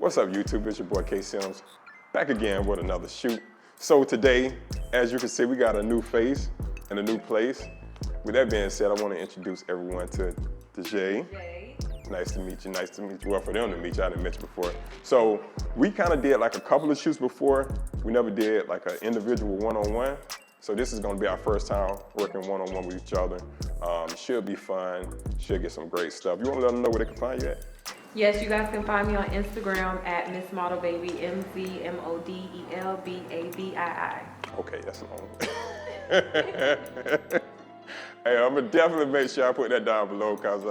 What's up, YouTube? It's your boy K Sims, back again with another shoot. So today, as you can see, we got a new face and a new place. With that being said, I want to introduce everyone to DJ. Nice to meet you, nice to meet you. Well, for them to meet you, I didn't mention before. So we kind of did like a couple of shoots before. We never did like an individual one-on-one. So this is gonna be our first time working one-on-one with each other. Should be fun, should get some great stuff. You wanna let them know where they can find you at? Yes, you guys can find me on Instagram at Miss Model Baby, MZMODELBABII. Okay, that's long. Hey, I'm gonna definitely make sure I put that down below, cause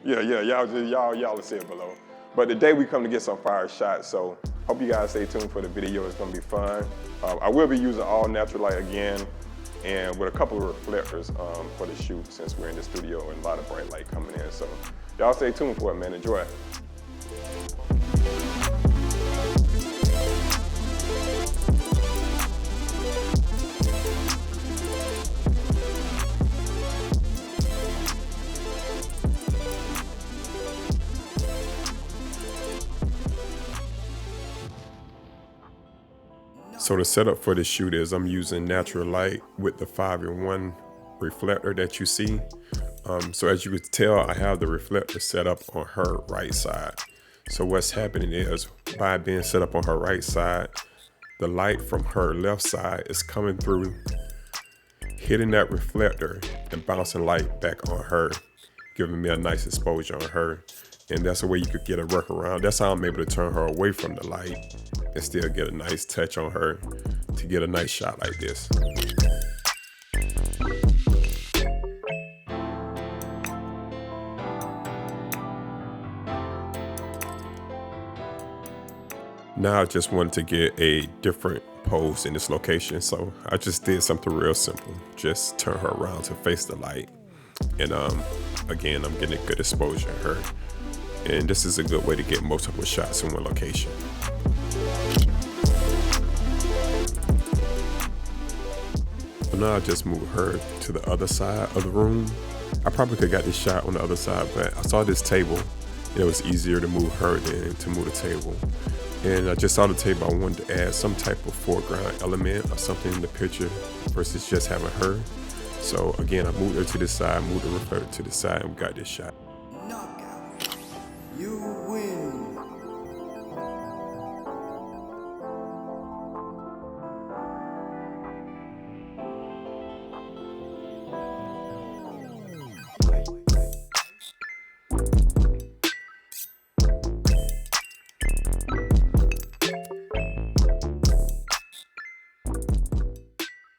y'all will see it below. But today we come to get some fire shots, so hope you guys stay tuned for the video. It's gonna be fun. I will be using all natural light again, and with a couple of reflectors for the shoot, since we're in the studio and a lot of bright light coming in. So y'all stay tuned for it, man. Enjoy it. So the setup for this shoot is I'm using natural light with the 5-in-1 reflector that you see. So as you can tell, I have the reflector set up on her right side. So what's happening is, by being set up on her right side, the light from her left side is coming through, hitting that reflector and bouncing light back on her, giving me a nice exposure on her. And that's the way you could get a workaround. That's how I'm able to turn her away from the light and still get a nice touch on her to get a nice shot like this. Now I just wanted to get a different pose in this location, so I just did something real simple. Just turn her around to face the light. And again, I'm getting a good exposure on her. And this is a good way to get multiple shots in one location. So now I just move her to the other side of the room. I probably could have got this shot on the other side, but I saw this table and it was easier to move her than to move the table. And I just saw the table, I wanted to add some type of foreground element or something in the picture versus just having her. So again, I moved her to this side, moved the reflector to the side, and we got this shot. You win.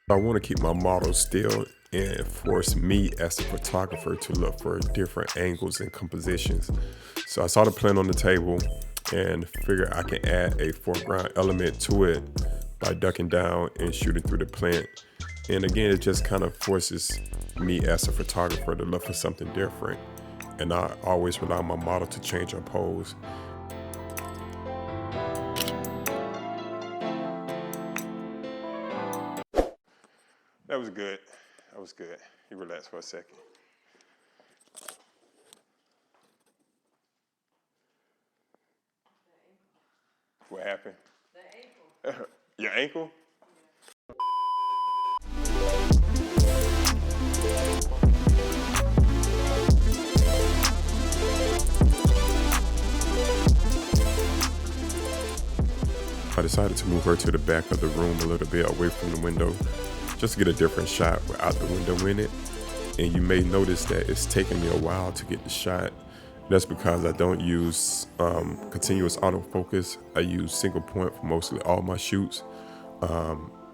I want to keep my model still and force me as a photographer to look for different angles and compositions. So I saw the plant on the table and figured I can add a foreground element to it by ducking down and shooting through the plant. And again, it just kind of forces me as a photographer to look for something different. And I always rely on my model to change her pose. That was good. That was good. You relax for a second. What happened? The ankle. Your ankle? I decided to move her to the back of the room a little bit away from the window, just to get a different shot without the window in it. And you may notice that it's taking me a while to get the shot. That's because I don't use continuous autofocus. I use single point for mostly all my shoots.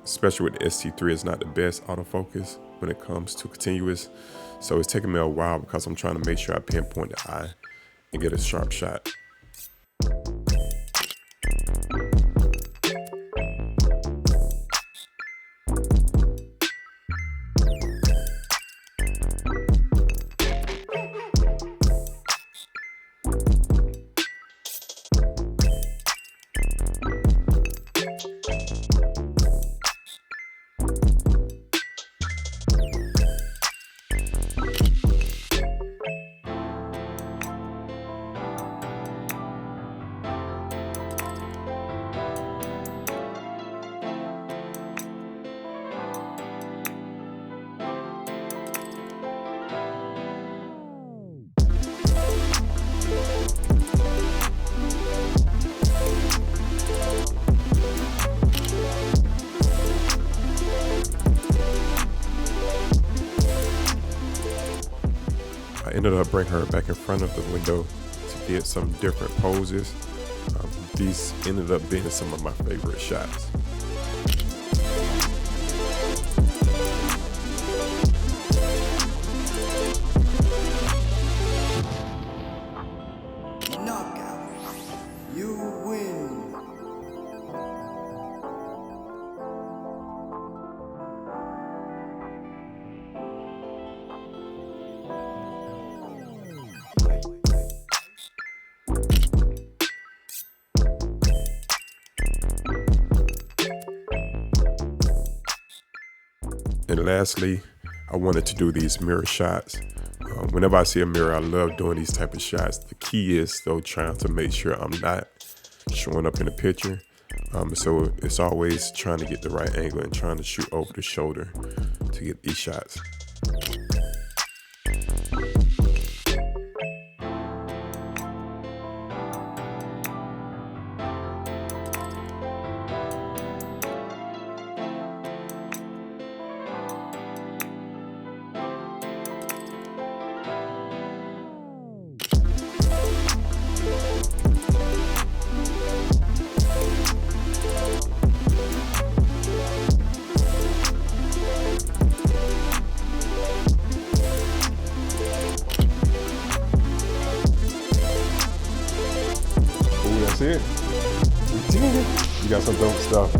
Especially with the ST3, it's not the best autofocus when it comes to continuous. So it's taking me a while because I'm trying to make sure I pinpoint the eye and get a sharp shot. ended up bringing her back in front of the window to get some different poses. These ended up being some of my favorite shots. And lastly, I wanted to do these mirror shots. Whenever I see a mirror, I love doing these type of shots. The key is though trying to make sure I'm not showing up in the picture. So it's always trying to get the right angle and trying to shoot over the shoulder to get these shots. That's it. We did it. You got some dope stuff.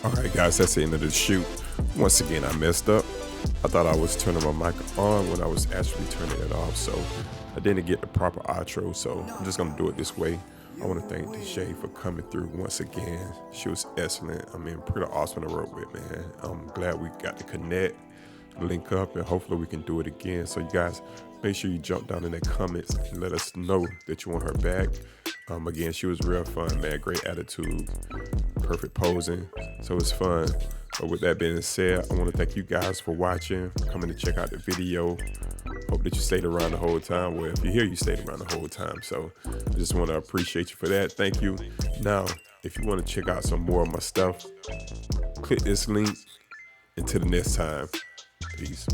All right, guys, that's the end of the shoot. Once again, I messed up. I thought I was turning my mic on when I was actually turning it off, so I didn't get the proper outro, so I'm just gonna do it this way. I want to thank DJ for coming through once again. She was excellent. I mean, pretty awesome to work with, man. I'm glad we got to connect, link up, and hopefully we can do it again. So you guys, make sure you jump down in the comments and let us know that you want her back. Again, she was real fun, man. Great attitude, perfect posing. So it's fun. But with that being said, I want to thank you guys for watching, coming to check out the video. Hope that you stayed around the whole time. Well, if you're here, you stayed around the whole time. So I just want to appreciate you for that. Thank you. Now, if you want to check out some more of my stuff, click this link. Until the next time, peace.